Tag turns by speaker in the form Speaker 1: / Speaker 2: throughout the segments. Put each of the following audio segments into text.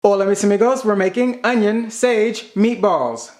Speaker 1: Hola mis amigos, we're making onion sage meatballs.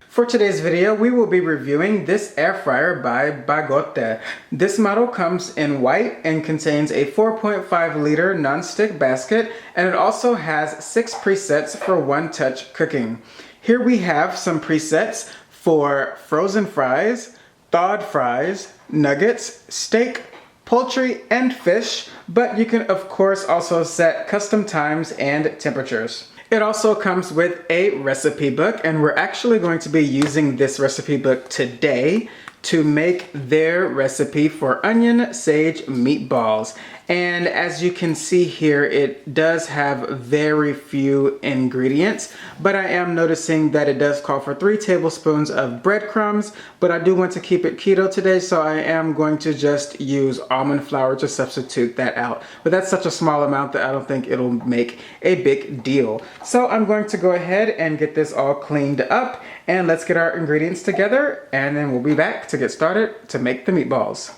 Speaker 1: For today's video, we will be reviewing this air fryer by Bagotte. This model comes in white and contains a 4.5 liter non-stick basket, and it also has 6 presets for one-touch cooking. Here we have some presets for frozen fries, thawed fries, nuggets, steak, poultry, and fish, but you can of course also set custom times and temperatures. It also comes with a recipe book, and we're actually going to be using this recipe book today to make their recipe for onion sage meatballs. And as you can see here, it does have very few ingredients, but I am noticing that it does call for 3 tablespoons of breadcrumbs, but I do want to keep it keto today, so I am going to just use almond flour to substitute that out. But that's such a small amount that I don't think it'll make a big deal. So I'm going to go ahead and get this all cleaned up, and let's get our ingredients together, and then we'll be back to get started to make the meatballs.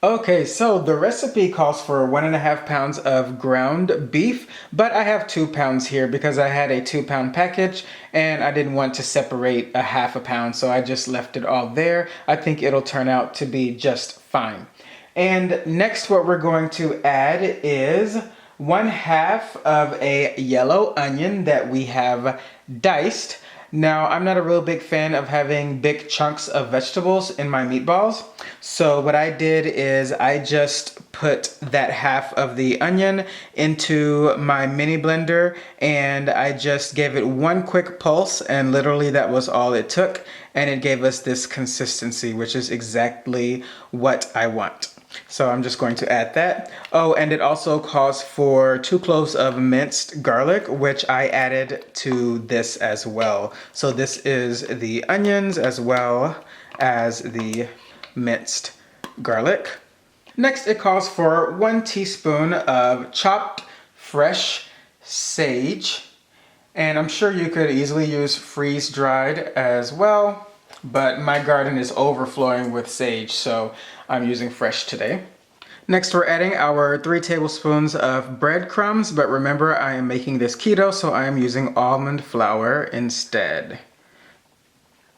Speaker 1: Okay, so the recipe calls for 1.5 pounds of ground beef, but I have 2 pounds here because I had a 2-pound package and I didn't want to separate a half a pound, so I just left it all there. I think it'll turn out to be just fine. And next what we're going to add is 1/2 of a yellow onion that we have diced. Now, I'm not a real big fan of having big chunks of vegetables in my meatballs. So what I did is I just put that half of the onion into my mini blender and I just gave it one quick pulse, and literally that was all it took. And it gave us this consistency, which is exactly what I want. So I'm just going to add that. Oh, and it also calls for 2 cloves of minced garlic, which I added to this as well. So this is the onions as well as the minced garlic. Next, it calls for 1 teaspoon of chopped fresh sage. And I'm sure you could easily use freeze-dried as well, but my garden is overflowing with sage, so I'm using fresh today. Next, we're adding our 3 tablespoons of breadcrumbs, but remember I am making this keto, so I am using almond flour instead.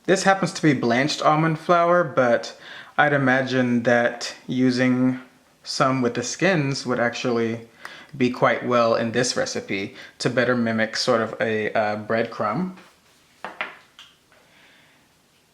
Speaker 1: This happens to be blanched almond flour, but I'd imagine that using some with the skins would actually be quite well in this recipe to better mimic sort of a breadcrumb.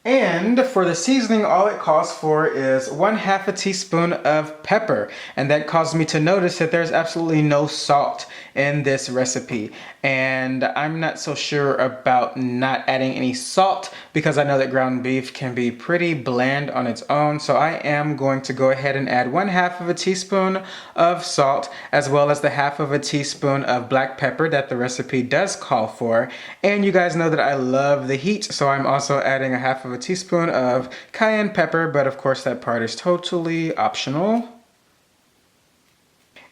Speaker 1: And for the seasoning, all it calls for is 1/2 teaspoon of pepper. And that caused me to notice that there's absolutely no salt in this recipe. And I'm not so sure about not adding any salt because I know that ground beef can be pretty bland on its own. So I am going to go ahead and add 1/2 teaspoon of salt, as well as the 1/2 teaspoon of black pepper that the recipe does call for. And you guys know that I love the heat, so I'm also adding 1/2 teaspoon of cayenne pepper, but of course that part is totally optional.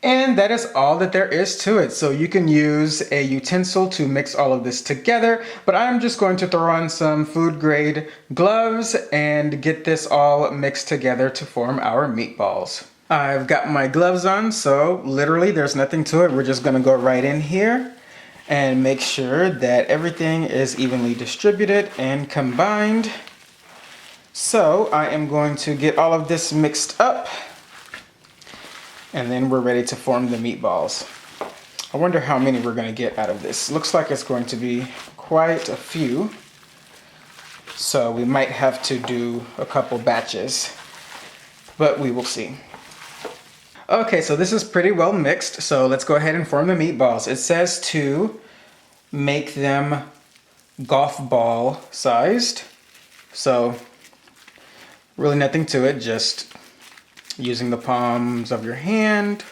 Speaker 1: And that is all that there is to it. So you can use a utensil to mix all of this together, but I'm just going to throw on some food grade gloves and get this all mixed together to form our meatballs. I've got my gloves on, so literally there's nothing to it. We're just gonna go right in here and make sure that everything is evenly distributed and combined. So I am going to get all of this mixed up, and then we're ready to form the meatballs. I wonder how many we're going to get out of this. Looks like it's going to be quite a few, so we might have to do a couple batches, but we will see. Okay, so this is pretty well mixed, so let's go ahead and form the meatballs. It says to make them golf ball sized, so really nothing to it, just using the palms of your hand,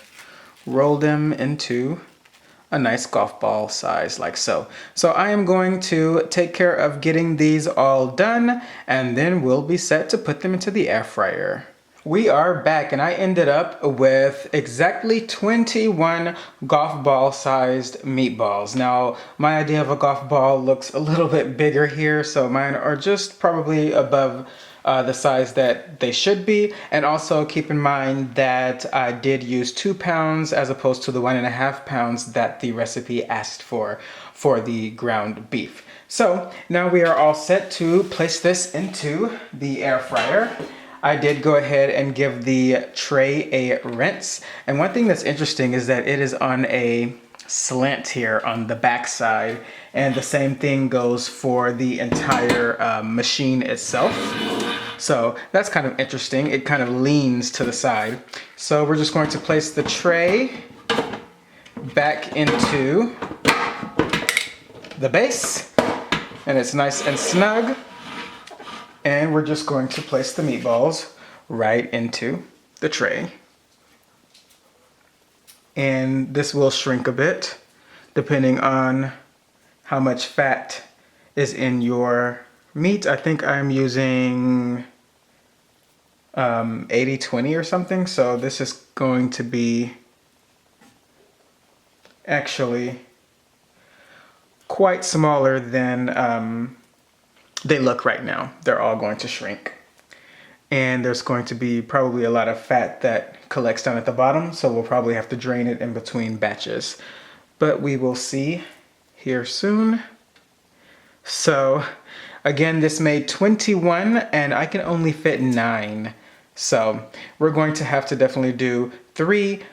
Speaker 1: roll them into a nice golf ball size like so. So I am going to take care of getting these all done, and then we'll be set to put them into the air fryer. We are back, and I ended up with exactly 21 golf ball sized meatballs. Now, my idea of a golf ball looks a little bit bigger here, so mine are just probably above the size that they should be. And also keep in mind that I did use 2 pounds as opposed to the 1.5 pounds that the recipe asked for the ground beef. So now we are all set to place this into the air fryer. I did go ahead and give the tray a rinse. And one thing that's interesting is that it is on a slant here on the back side, and the same thing goes for the entire machine itself. So that's kind of interesting. It kind of leans to the side. So we're just going to place the tray back into the base, and it's nice and snug. And we're just going to place the meatballs right into the tray. And this will shrink a bit depending on how much fat is in your meat. I think I'm using 80-20 or something. So this is going to be actually quite smaller than they look right now. They're all going to shrink. And there's going to be probably a lot of fat that collects down at the bottom, so we'll probably have to drain it in between batches. But we will see here soon. So again, this made 21 and I can only fit 9. So we're going to have to definitely do 3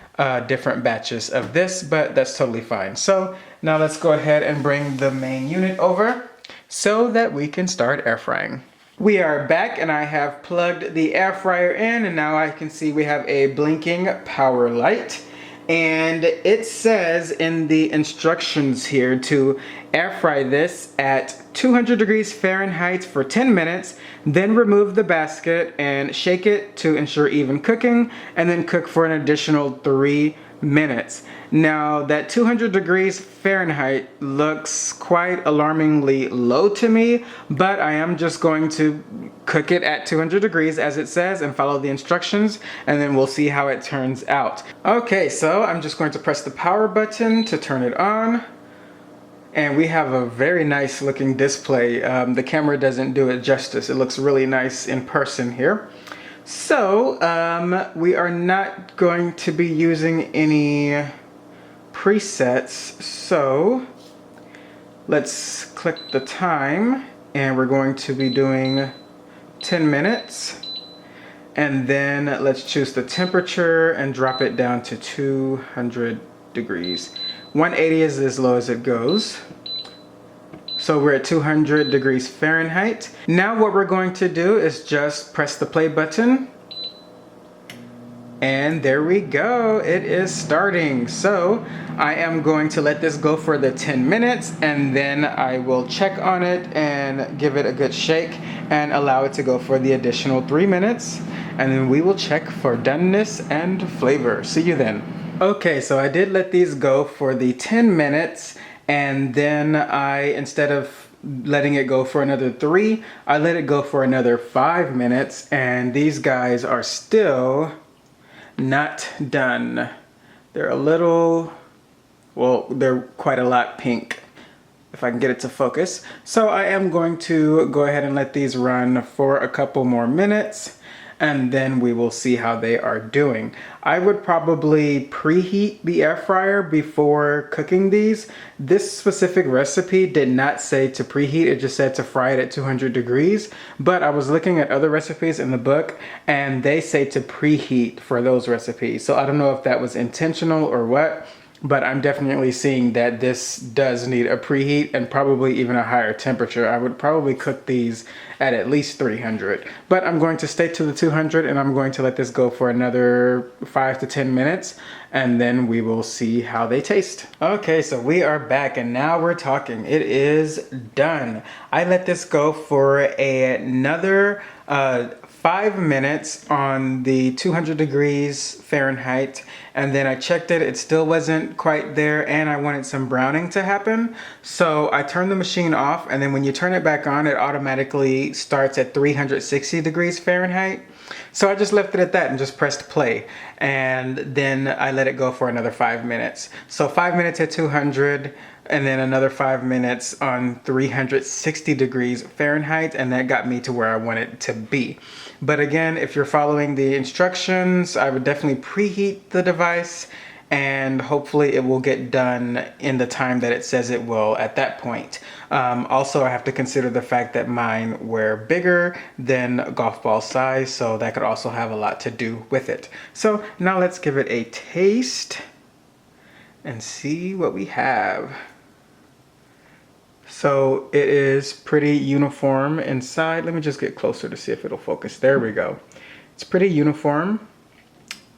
Speaker 1: different batches of this, but that's totally fine. So now let's go ahead and bring the main unit over so that we can start air frying. We are back and I have plugged the air fryer in, and now I can see we have a blinking power light. And it says in the instructions here to air fry this at 200 degrees Fahrenheit for 10 minutes, then remove the basket and shake it to ensure even cooking, and then cook for an additional 3 minutes. Now that 200 degrees Fahrenheit looks quite alarmingly low to me, but I am just going to cook it at 200 degrees as it says and follow the instructions, and then we'll see how it turns out. Okay, so I'm just going to press the power button to turn it on. And we have a very nice looking display. The camera doesn't do it justice. It looks really nice in person here. So we are not going to be using any presets. So let's click the time, and we're going to be doing 10 minutes. And then let's choose the temperature and drop it down to 200 degrees. 180 is as low as it goes. So we're at 200 degrees Fahrenheit. Now what we're going to do is just press the play button. And there we go, it is starting. So I am going to let this go for the 10 minutes, and then I will check on it and give it a good shake and allow it to go for the additional 3 minutes. And then we will check for doneness and flavor. See you then. Okay, so I did let these go for the 10 minutes, and then instead of letting it go for another 3, I let it go for another 5 minutes, and these guys are still not done. They're a little, well, they're quite a lot pink, if I can get it to focus. So I am going to go ahead and let these run for a couple more minutes, and then we will see how they are doing. I would probably preheat the air fryer before cooking these. This specific recipe did not say to preheat, it just said to fry it at 200 degrees. But I was looking at other recipes in the book, and they say to preheat for those recipes. So I don't know if that was intentional or what, but I'm definitely seeing that this does need a preheat and probably even a higher temperature. I would probably cook these at least 300, but I'm going to stay to the 200, and I'm going to let this go for another 5 to 10 minutes, and then we will see how they taste. Okay, so we are back, and now we're talking. It is done. I let this go for another 5 minutes on the 200 degrees Fahrenheit, and then I checked it, it still wasn't quite there, and I wanted some browning to happen. So I turned the machine off, and then when you turn it back on, it automatically starts at 360 degrees Fahrenheit. So I just left it at that and just pressed play, and then I let it go for another 5 minutes. So 5 minutes at 200, and then another 5 minutes on 360 degrees Fahrenheit, and that got me to where I want it to be. But again, if you're following the instructions, I would definitely preheat the device, and hopefully it will get done in the time that it says it will at that point. Also, I have to consider the fact that mine were bigger than golf ball size, so that could also have a lot to do with it. So now let's give it a taste and see what we have. So it is pretty uniform inside. Let me just get closer to see if it'll focus. There we go. It's pretty uniform.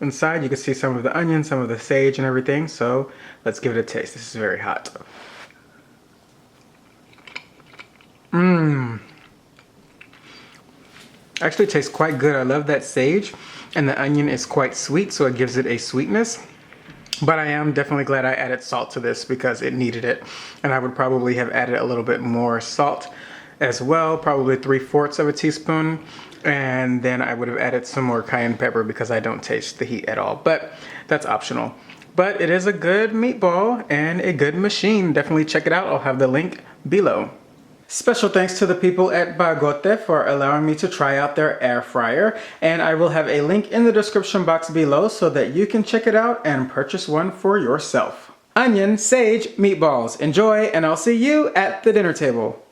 Speaker 1: Inside you can see some of the onion, some of the sage and everything. So let's give it a taste. This is very hot. Actually tastes quite good. I love that sage, and the onion is quite sweet, so it gives it a sweetness. But I am definitely glad I added salt to this because it needed it. And I would probably have added a little bit more salt as well, probably 3/4 of a teaspoon. And then I would have added some more cayenne pepper because I don't taste the heat at all. But that's optional. But it is a good meatball and a good machine. Definitely check it out. I'll have the link below. Special thanks to the people at Bagotte for allowing me to try out their air fryer, and I will have a link in the description box below so that you can check it out and purchase one for yourself. Onion, sage, meatballs. Enjoy, and I'll see you at the dinner table.